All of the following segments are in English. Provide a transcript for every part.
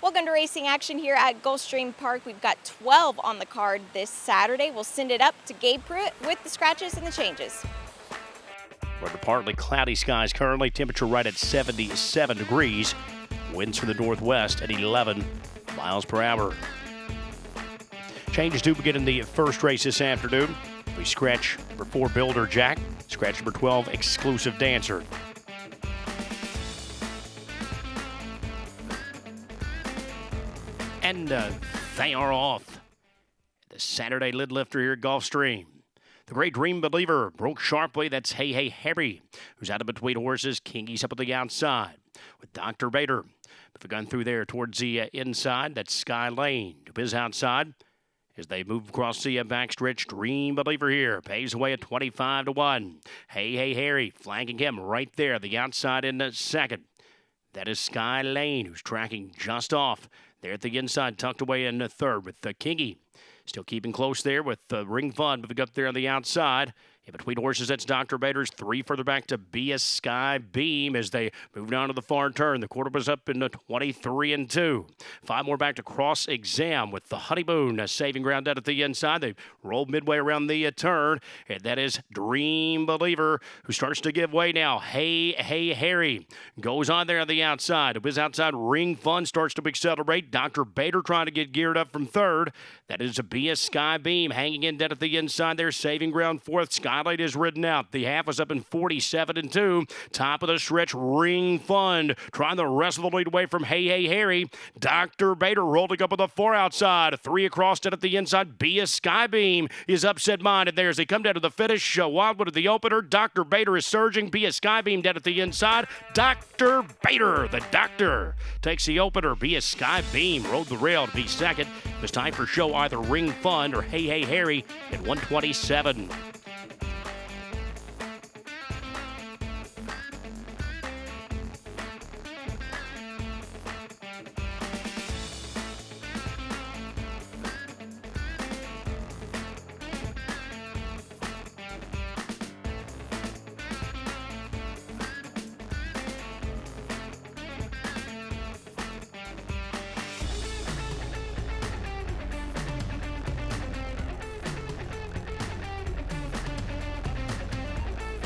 Welcome to racing action here at Gulfstream Park. We've got 12 on the card this Saturday. We'll send it up to Gabe Pruitt with the scratches and the changes. We're under partly cloudy skies currently. Temperature right at 77 degrees. Winds from the northwest at 11 miles per hour. Changes do begin in the first race this afternoon. We scratch number 4, Builder Jack. Scratch number 12, Exclusive Dancer. And they are off. The Saturday lid lifter here at Gulfstream. The Great Dream Believer broke sharply. That's Hey Hey Harry, who's out of between horses. Kingy's up on the outside with Dr. Bader. We've gone through there towards the inside. That's Sky Lane to his outside. As they move across the backstretch, Dream Believer here paves away at 25-1. Hey Hey Harry flanking him right there, the outside in the second. That is Sky Lane, who's tracking just off. There at the inside, tucked away in the third with Kingy. Still keeping close there with Ring Fun moving up there on the outside. In between horses, that's Dr. Bader's. 3 further back to Be a Sky Beam as they move down to the far turn. The quarter was up in 23-2. 5 more back to Cross Exam with the Honeymoon saving ground out at the inside. They rolled midway around the turn, and that is Dream Believer, who starts to give way now. Hey Hey Harry goes on there on the outside. Of his outside, Ring Fun starts to accelerate. Dr. Bader trying to get geared up from third. That is a Be a Sky Beam hanging in dead at the inside there, saving ground fourth. Skylight is ridden out. The half is up in 47-2. Top of the stretch, Ring Fun trying the rest of the lead away from Hey Hey Harry. Dr. Bader rolling up with a 4 outside. 3 across dead at the inside. Be a Sky Beam is upset minded there as they come down to the finish. Wildwood at the opener. Dr. Bader is surging. Be a Sky Beam dead at the inside. Dr. Bader, the doctor, takes the opener. Be a Sky Beam rode the rail to be second. It was time for show either Ring Fun or Hey Hey Harry at 127.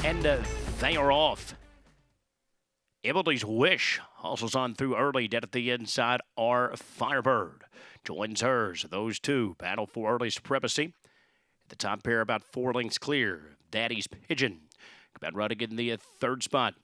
And they are off. Emily's Wish hustles on through early. Dead at the inside are Firebird. Joins hers. Those two battle for early supremacy. At the top pair about 4 lengths clear. Daddy's Pigeon. About running in the third spot.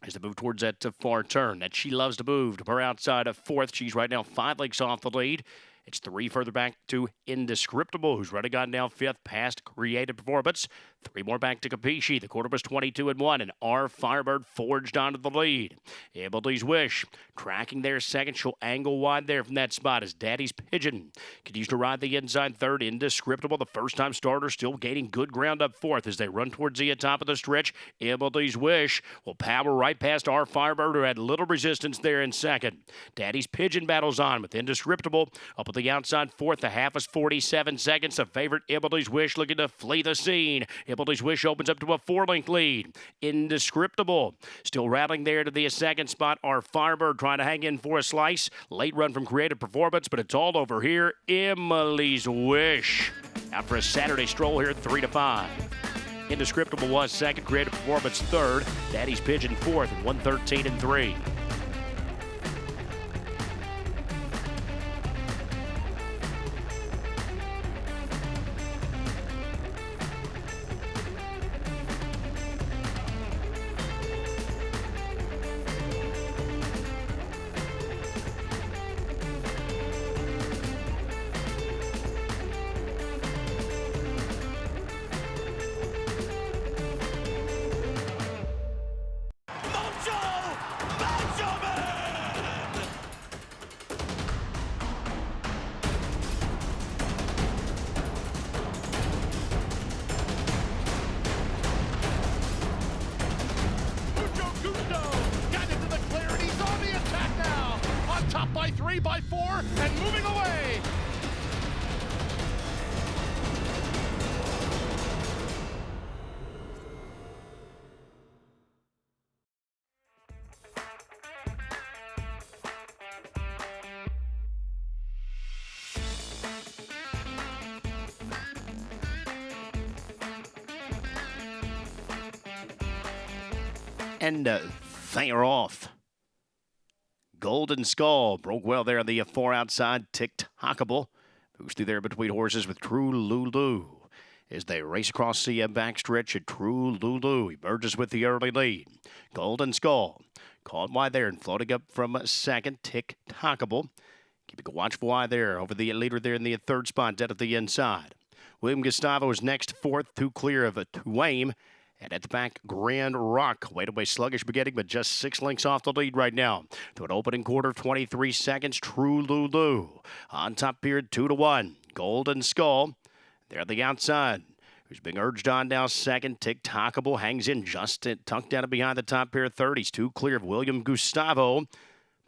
As they move towards that far turn. That She Loves to Move to her outside of fourth. She's right now 5 lengths off the lead. It's 3 further back to Indescriptible, who's running on now 5th past Creative Performance. 3 more back to Capiche. The quarter was 22-1, and R Firebird forged onto the lead. Emily's Wish tracking there second. She'll angle wide there from that spot as Daddy's Pigeon continues to ride the inside third. Indescriptible, the first-time starter, still gaining good ground up fourth as they run towards the top of the stretch. Emily's Wish will power right past R Firebird, who had little resistance there in second. Daddy's Pigeon battles on with Indescriptible up at the outside fourth. The half is 47 seconds. The favorite Emily's Wish looking to flee the scene. Emily's Wish opens up to a 4-length lead. Indescriptible still rattling there to the second spot. Our Firebird trying to hang in for a slice. Late run from Creative Performance, but it's all over here. Emily's Wish out for a Saturday stroll here at 3-5. Indescriptible was second. Creative Performance third. Daddy's Pigeon fourth at 113-3. Top by 3, by 4, and moving away. And they are off. Golden Skull broke well there on the 4 outside. Tick-tockable moves through there between horses with True Lulu. As they race across the backstretch, at True Lulu emerges with the early lead. Golden Skull caught wide there and floating up from second. Tick-tockable keeping a watchful eye there over the leader there in the third spot, dead at the inside. William Gustavo is next, fourth, 2 clear of Tuame. And at the back, Grand Rock. Wait away, sluggish beginning, but just 6 lengths off the lead right now. To an opening quarter of 23 seconds, True Lulu. On top period, 2-1. Golden Skull. There at the outside. Who's being urged on now second. Tick-tockable hangs in just tucked down behind the top pair of 30s. 2 clear of William Gustavo.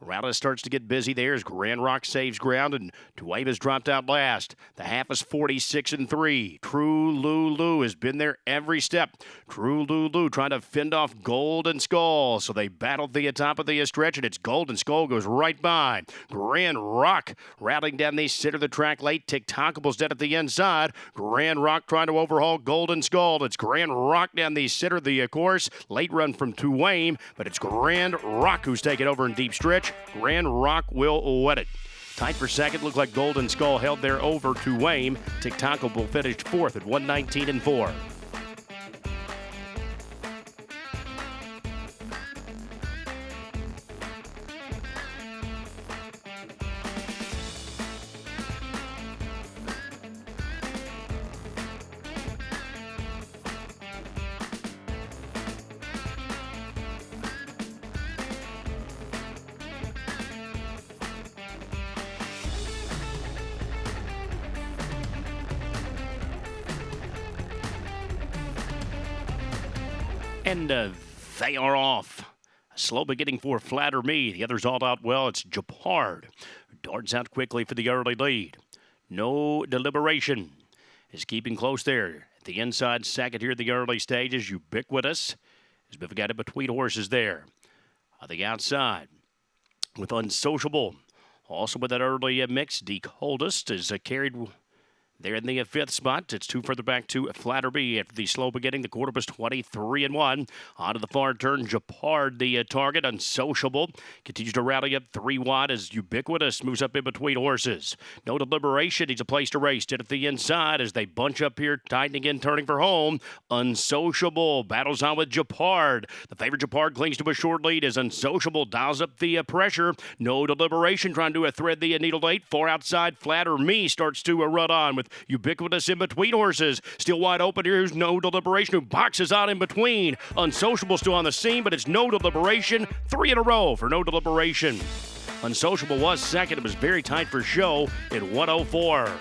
Morales starts to get busy there as Grand Rock saves ground and Tuame has dropped out last. The half is 46-3. True Lulu has been there every step. True Lulu trying to fend off Golden Skull. So they battled the top of the stretch and it's Golden Skull goes right by. Grand Rock rattling down the center of the track late. Tick-tockable's dead at the inside. Grand Rock trying to overhaul Golden Skull. It's Grand Rock down the center of the course. Late run from Tuame, but it's Grand Rock who's taking over in deep stretch. Grand Rock will wet it. Tight for second, looked like Golden Skull held there over Tuame. Tick-tockable finished fourth at 119-4. And they are off. A slow beginning for Flatter Me. The others all out well. It's Japard. Darts out quickly for the early lead. No Deliberation is keeping close there. At the inside second here at the early stages. Ubiquitous has been got in between horses there. On the outside with Unsociable. Also with that early mix, The Coldest is carried there in the fifth spot. It's 2 further back to Flatterby after the slow beginning. The quarter was 23-1. Onto the far turn, Japard, the target. Unsociable continues to rally up 3 wide as Ubiquitous moves up in between horses. No Deliberation needs a place to race. Did at the inside as they bunch up here, tightening in, turning for home. Unsociable battles on with Japard. The favorite Japard clings to a short lead as Unsociable dials up the pressure. No Deliberation trying to thread the needle late. 4 outside, Flatter Me starts to run on with Ubiquitous in between horses. Still wide open. Here's No Deliberation who boxes out in between. Unsociable still on the scene, but it's No Deliberation. 3 in a row for No Deliberation. Unsociable was second. It was very tight for show at 104.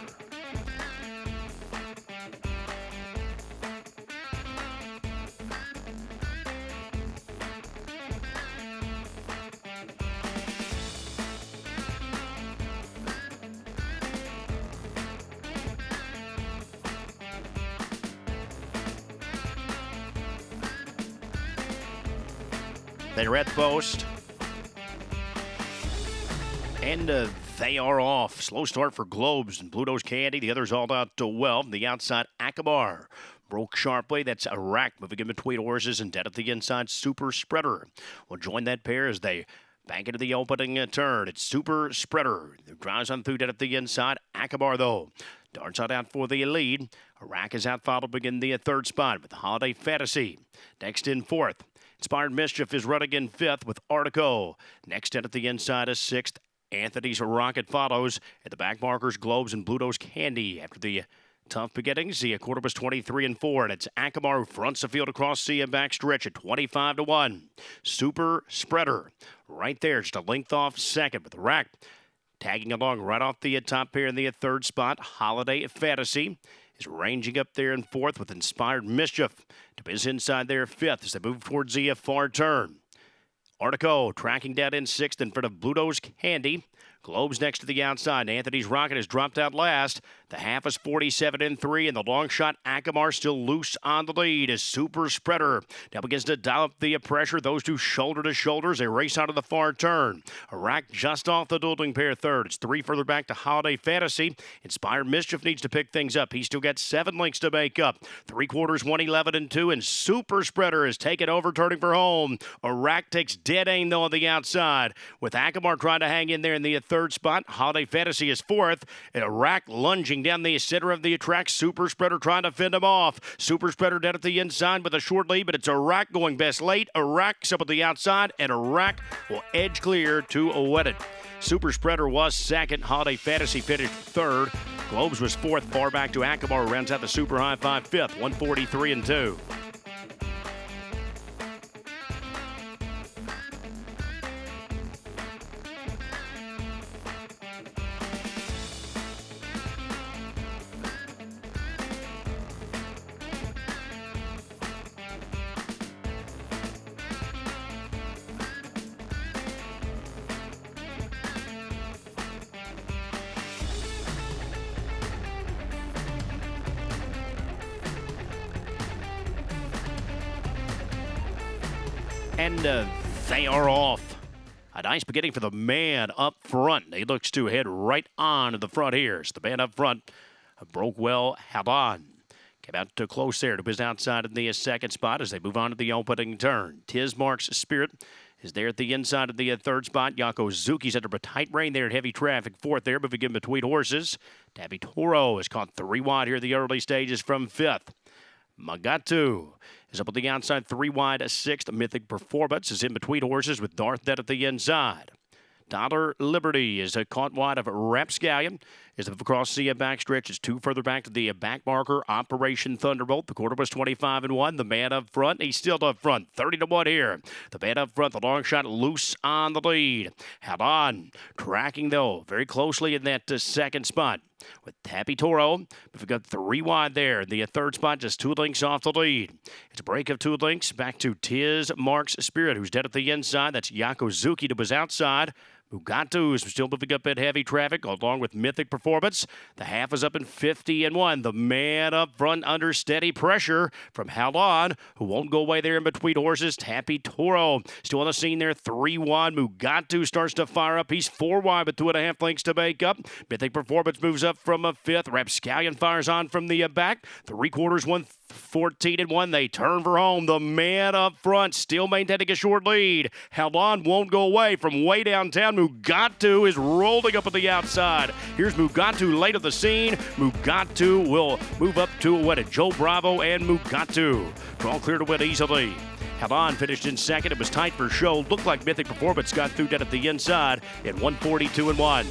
They're at post. And they are off. Slow start for Globes and Pluto's Candy. The others all out to well. The outside, Akabar broke sharply. That's Iraq moving in between horses and dead at the inside, Super Spreader will join that pair as they bank into the opening turn. It's Super Spreader. It drives on through dead at the inside. Akabar, though, darts out for the lead. Iraq is out, followed begin the third spot with Holiday Fantasy. Next in fourth. Inspired Mischief is running in fifth with Artico. Next in at the inside is sixth. Anthony's Rocket follows. At the back markers, Globes and Pluto's Candy. After the tough beginnings, the quarter was 23-4, and it's Akamar who fronts the field across the backstretch at 25-1. Super Spreader right there, just a length off second with Rack tagging along right off the top pair in the third spot. Holiday Fantasy is ranging up there in fourth with Inspired Mischief to his inside there fifth as they move towards the far turn. Artico tracking down in sixth in front of Pluto's Candy, Globe's next to the outside. Anthony's Rocket has dropped out last. The half is 47-3, and the long shot Akamar still loose on the lead as Super Spreader now begins to dial up the pressure. Those two shoulder to shoulder as they race out of the far turn. Iraq just off the dueling pair third. It's 3 further back to Holiday Fantasy. Inspired Mischief needs to pick things up. He's still got 7 lengths to make up. 3/4, 111-2, and Super Spreader is taken over, turning for home. Iraq takes dead aim though on the outside, with Akamar trying to hang in there in the third spot. Holiday Fantasy is fourth, and Iraq lunging down the center of the track. Super Spreader trying to fend him off. Super Spreader down at the inside with a short lead, but it's Iraq going best late. Iraq's up at the outside, and Iraq will edge clear to win it. Super Spreader was second. Holiday Fantasy finished third. Globes was fourth. Far back to Akamar, who rounds out the Super High Five fifth, 143-2. And they are off. A nice beginning for the man up front. He looks to head right on to the front here. So the man up front broke well. Haban came out to close there to his outside in the second spot as they move on to the opening turn. Tismark's Spirit is there at the inside of the third spot. Yako Zuki's under a tight rein there at heavy traffic. Fourth there, moving in between horses. Tabby Toro is caught 3 wide here in the early stages from fifth. Magatu is up on the outside, 3 wide, sixth. Mythic Performance is in between horses with Darth Net at the inside. Dollar Liberty is caught wide of Rapscallion. Is across the backstretch. It's 2 further back to the back marker. Operation Thunderbolt. The quarter was 25-1. The man up front, he's still up front. 30-1 here. The man up front, the long shot loose on the lead. Haban tracking though very closely in that second spot with Tappy Toro. We've got 3 wide there. The third spot, just 2 lengths off the lead. It's a break of 2 lengths back to Tismark's Spirit, who's dead at the inside. That's Yakozuki to his outside. Mugatu is still moving up in heavy traffic, along with Mythic Performance. The half is up in 50-1. The man up front under steady pressure from Halon, who won't go away there in between horses. Tappy Toro still on the scene there, 3 wide. Mugatu starts to fire up. He's 4 wide, but 2.5 lengths to make up. Mythic Performance moves up from a fifth. Rapscallion fires on from the back. 3/4, 114-1. They turn for home. The man up front still maintaining a short lead. Halon won't go away from way downtown. Mugatu is rolling up at the outside. Here's Mugatu late at the scene. Mugatu will move up to Joe Bravo and Mugatu. Draw clear to win easily. Halon finished in second. It was tight for show. Looked like Mythic Performance got through dead at the inside at 142-1.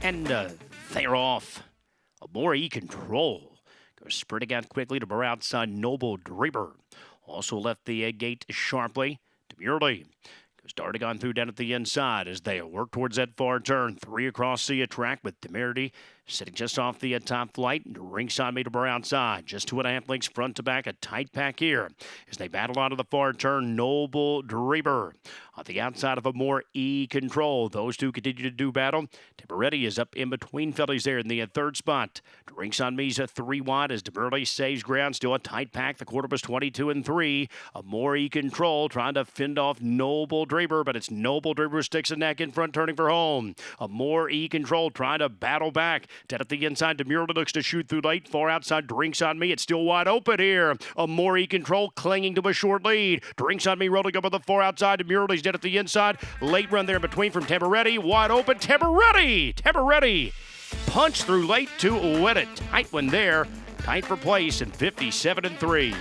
And they're off. Amori Control goes sprinting out quickly to her outside Noble Dreamer. Also left the gate sharply. Demurely goes darting on through down at the inside as they work towards that far turn. 3 across the track with Temerity Sitting just off the top flight, ringside meter outside. Just 2.5 lengths front to back, a tight pack here. As they battle onto the far turn, Noble Dreamer. On the outside of a more E-Control. Those two continue to do battle. Temperetti is up in between fillies there in the third spot. Drinks on Me's 3 wide as DeBurley saves ground. Still a tight pack. The quarter was 22-3. A more E-Control trying to fend off Noble Dreamer, but it's Noble Dreamer who sticks a neck in front, turning for home. A more E-Control trying to battle back. Dead at the inside. DeMurley looks to shoot through late. Far outside. Drinks on Me. It's still wide open here. A more E-Control clinging to a short lead. Drinks on Me rolling up on the far outside. DeMurley's dead at the inside. Late run there in between from Temperetti. Wide open. Temperetti punch through late to win it. Tight one there. Tight for place in 57-3.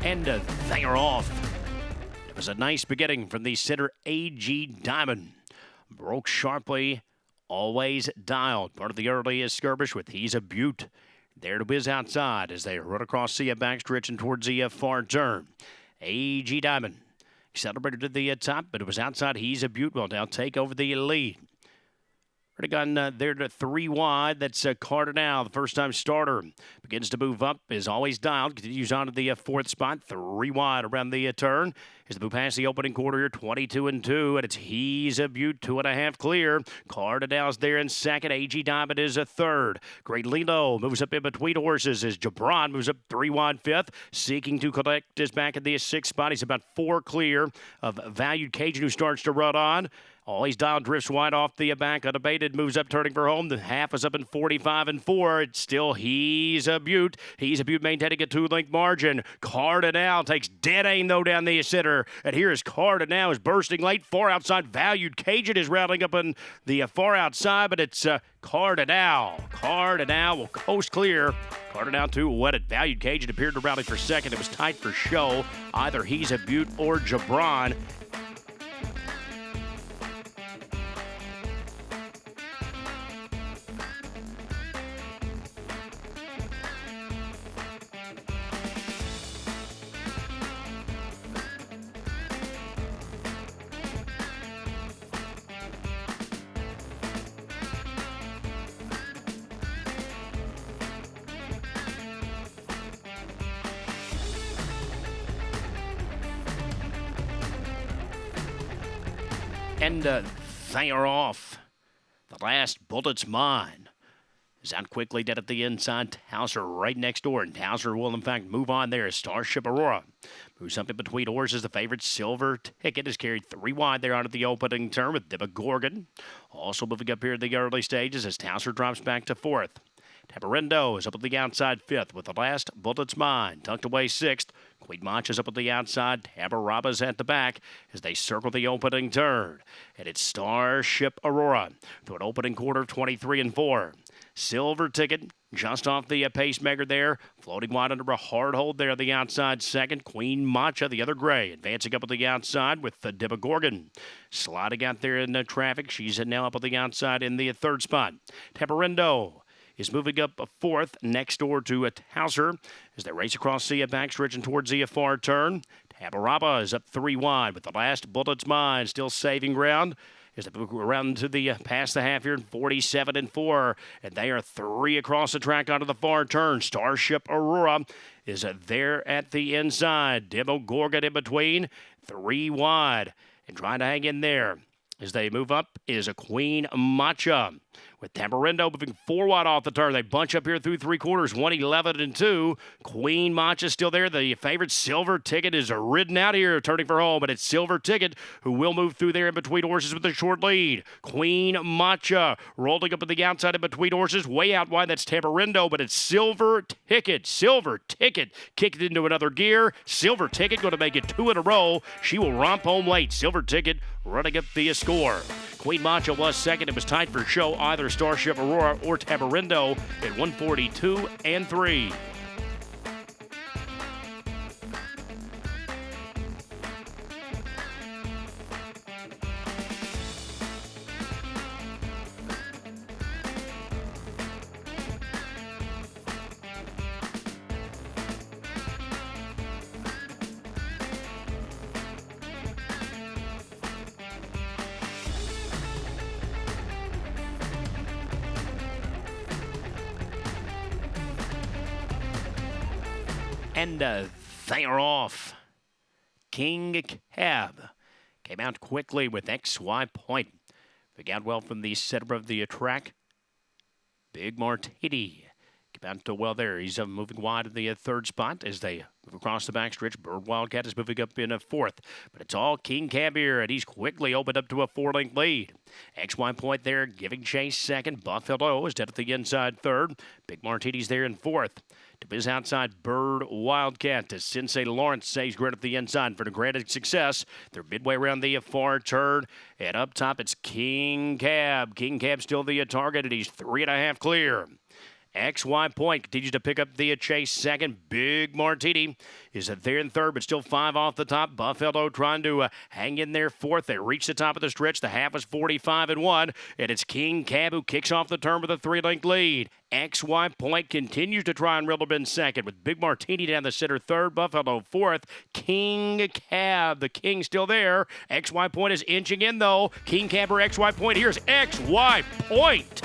And they are off. It was a nice beginning from the center, A.G. Diamond. Broke sharply, always dialed. Part of the early skirmish with He's a Beaut. There to whiz outside as they run across the backstretch and towards the far turn. A.G. Diamond celebrated to the top, but it was outside He's a Beaut. Will now take over the lead. Already gone there to 3 wide. That's Cardinal, the first-time starter. Begins to move up, is always dialed. Continues on to the 4th spot. 3 wide around the turn. As they move past the opening quarter here, 22-2, and it's He's a Beaut, 2.5 clear. Cardinal's there in second. A.G. Diamond is a third. Great Lilo moves up in between horses as Jabron moves up 3 wide 5th. Seeking to collect is back in the 6th spot. He's about 4 clear of Valued Cajun, who starts to run on. Always dialed, drifts wide off the back, unabated, moves up, turning for home. The half is up in 45-4. It's still He's a Beaut. He's a Beaut maintaining a 2-length margin. Cardinal takes dead aim, though, down the center. And here is Cardinal is bursting late. Far outside, Valued Cajun is rattling up in the far outside, but it's Cardinal. Cardinal will coast clear. Cardinal too wetted. Valued Cajun appeared to rally for second. It was tight for show. Either He's a Beaut or Jabron. And they are off. The last bullet's mine. Is out quickly, dead at the inside. Towser right next door. And Towser will, in fact, move on there. Starship Aurora moves up in between horses. The favorite Silver Ticket is carried 3 wide there onto the opening turn with Gorgon. Also moving up here in the early stages as Towser drops back to 4th. Tamarindo is up at the outside 5th with the last bullet's mine. Tucked away 6th. Queen Mach is up at the outside. Tabaraba's at the back as they circle the opening turn. And it's Starship Aurora through an opening quarter of 23-4. Silver Ticket just off the pacemaker there. Floating wide under a hard hold there on the outside second. Queen Macha, the other gray, advancing up at the outside with the Gorgon. Sliding out there in the traffic. She's now up at the outside in the 3rd spot. Tamarindo is moving up 4th next door to Towser as they race across the backstretch and towards the far turn. Tabaraba is up 3 wide with the last bullet's mine still saving ground as they move around to the past the half here in 47-4, and they are 3 across the track onto the far turn. Starship Aurora is there at the inside. Gorgon in between, 3 wide, and trying to hang in there as they move up is a Queen Macha. With Tamarindo moving 4 wide off the turn. They bunch up here through 3 quarters, 1:11-2. Queen Macha still there. The favorite Silver Ticket is ridden out here, turning for home, but it's Silver Ticket who will move through there in between horses with a short lead. Queen Macha rolling up at the outside in between horses, way out wide. That's Tamarindo, but it's Silver Ticket. Silver Ticket kicked into another gear. Silver Ticket going to make it 2 in a row. She will romp home late. Silver Ticket running up the score. Queen Macho was second. It was tied for show, either Starship Aurora or Tamarindo at 142 and 3. And they are off. King Cab came out quickly with XY Point. They got well from the center of the track. Big Martini came out well there. He's moving wide in the third spot as they move across the backstretch. Bird Wildcat is moving up in a fourth. But it's all King Cab here, and he's quickly opened up to a 4-length lead. XY Point there giving chase second. Buffalo is dead at the inside third. Big Martini's there in fourth. To his outside, Bird Wildcat. To Sensei Lawrence stays great at the inside for the granted success. They're midway around the far turn. And up top, it's King Cab. King Cab still the target, and he's 3.5 clear. XY Point continues to pick up the chase second. Big Martini is there in third, but still 5 off the top. Buffalo trying to hang in there fourth. They reach the top of the stretch. The half is 45 and 1, and it's King Cab who kicks off the turn with a 3-length lead. XY Point continues to try and reel them in second with Big Martini down the center third. Buffalo fourth. King Cab, the king, still there. XY Point is inching in though. King Cab or XY Point. Here's XY Point.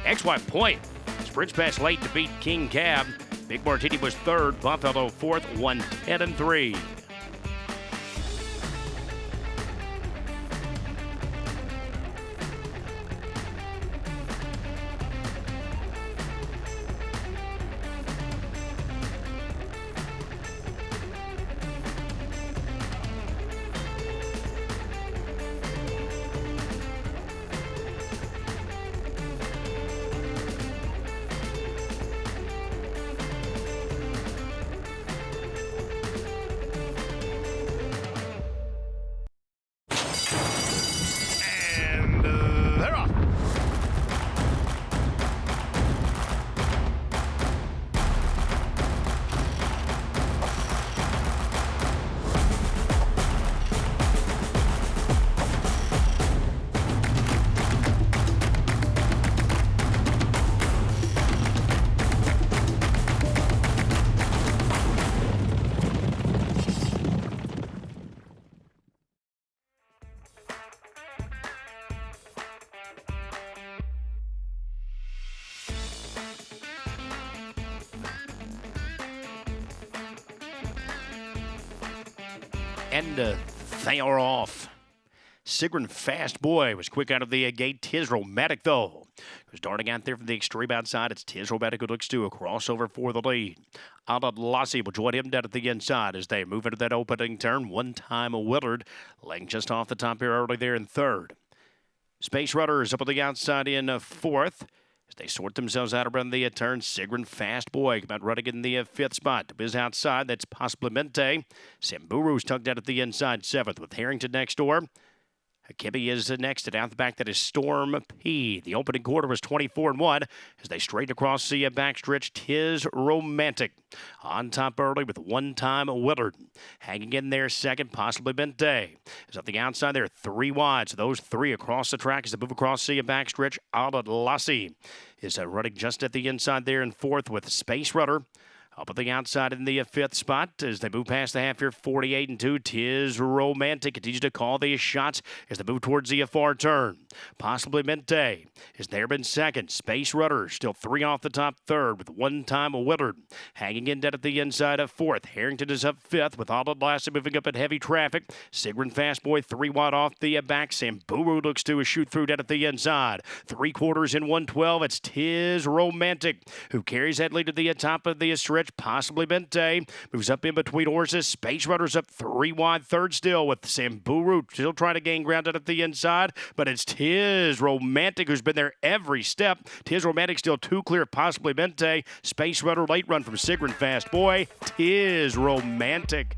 XY Point sprints past late to beat King Cab. Big Martini was third. Buffalo fourth. 110 and 3. They're off. And they are off. Sigrid Fast Boy was quick out of the gate. Tiz Romantic, though, was darting out there from the extreme outside. It's Tiz Romantic who looks to a crossover for the lead. Alad Lassi will join him down at the inside as they move into that opening turn. One time Willard laying just off the top here early there in third. Space Rudder is up on the outside in fourth. As they sort themselves out around the turn, Sigrid Fast Boy come out running in the fifth spot. To his outside, that's Possiblemente. Samburu's tugged out at the inside seventh with Harrington next door. Kibbe is next, and out the back, that is Storm P. The opening quarter was 24 and 1 as they straighten across the backstretch. Tiz Romantic on top early with one time Willard. Hanging in there second, Possiblemente. Is up the outside there, 3 wide. So those 3 across the track as they move across the backstretch. Alad Lassi is running just at the inside there in fourth with Space Rudder. Up at the outside in the fifth spot as they move past the half here, 48 and 2. Tiz Romantic continues to call the shots as they move towards the far turn. Possiblemente is there in second. Space Rudder still 3 off the top third with one time Willard. Hanging in dead at the inside of fourth. Harrington is up fifth with Alad Lassi moving up in heavy traffic. Sigrid Fast Boy 3 wide off the back. Samburu looks to a shoot through dead at the inside. 3/4 in 112. It's Tiz Romantic who carries that lead to the top of the stretch. Possiblemente moves up in between horses. Space Rudder's up 3 wide third still with Samburu still trying to gain ground at the inside, but it's Tiz Romantic who's been there every step. Tiz Romantic still 2 clear of Possiblemente. Space Rudder late run from Sigrid Fast Boy. Tiz Romantic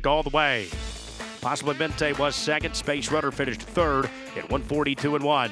all the way. Possibly Bente was second. Space Runner finished third at 1:42.1.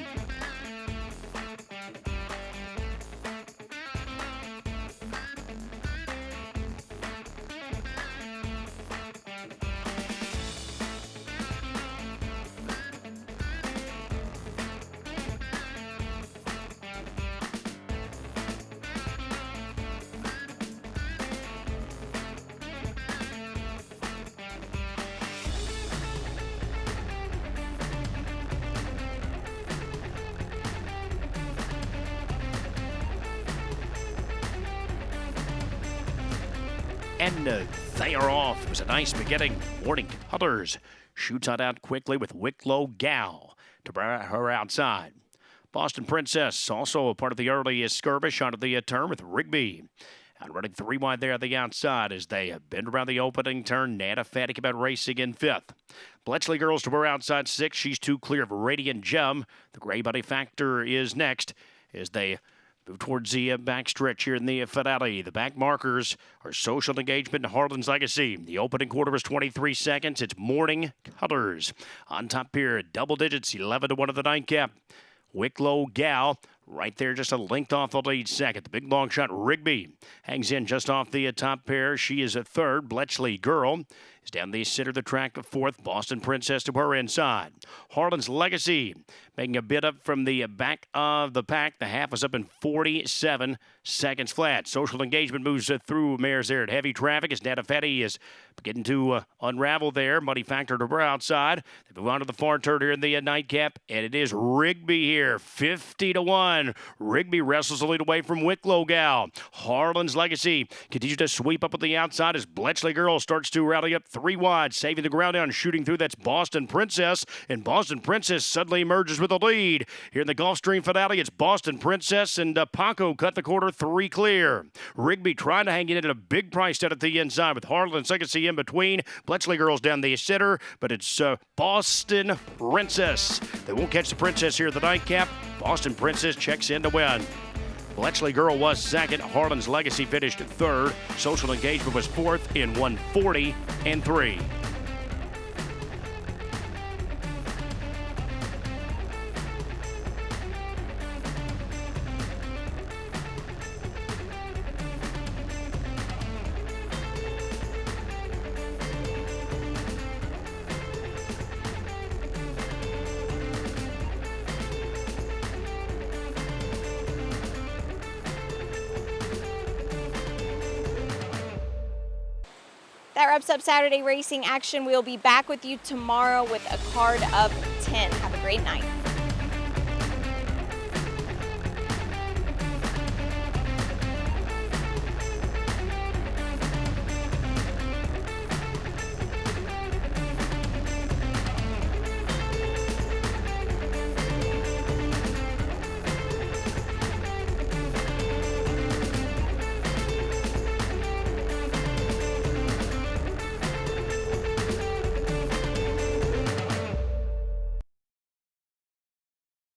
And they are off. It was a nice beginning. Morning Colors shoots on out quickly with Wicklow Gal to bring her outside. Boston Princess also a part of the early skirmish onto the turn with Rigby. And running 3 wide there at the outside as they bend around the opening turn. Nana Fatic about racing in 5th. Bletchley Girls to her outside 6th. She's 2 clear of Radiant Gem. The Gray Buddy Factor is next as they move towards the backstretch here in the finale. The back markers are Social Engagement and Harlan's Legacy. The opening quarter was 23 seconds. It's Morning Colors. On top here, double digits, 11-1 of the nightcap. Wicklow Gal right there, just a length off the lead second. The big long shot, Rigby, hangs in just off the top pair. She is a third. Bletchley Girl is down the center of the track, 4th. Boston Princess to her inside. Harlan's Legacy making a bit up from the back of the pack. The half was up in 47 seconds flat. Social Engagement moves through mares there at heavy traffic as Nana Fetty is beginning to unravel there. Muddy Factor to her outside. They move on to the far turn here in the nightcap, and it is Rigby here, 50-1. Rigby wrestles the lead away from Wicklow Gal. Harlan's Legacy continues to sweep up at the outside as Bletchley Girl starts to rally up 3 wide, saving the ground down, shooting through. That's Boston Princess, and Boston Princess suddenly emerges with a lead. Here in the Gulfstream finale, it's Boston Princess and Paco cut the quarter 3 clear. Rigby trying to hang in at a big price out at the inside with Harlan's Legacy in between. Bletchley Girls down the center, but it's Boston Princess. They won't catch the Princess here at the nightcap. Boston Princess checks in to win. Bletchley Girl was second. Harlan's Legacy finished 3rd. Social Engagement was 4th in 1:40.3. That wraps up Saturday racing action. We'll be back with you tomorrow with a card of 10. Have a great night.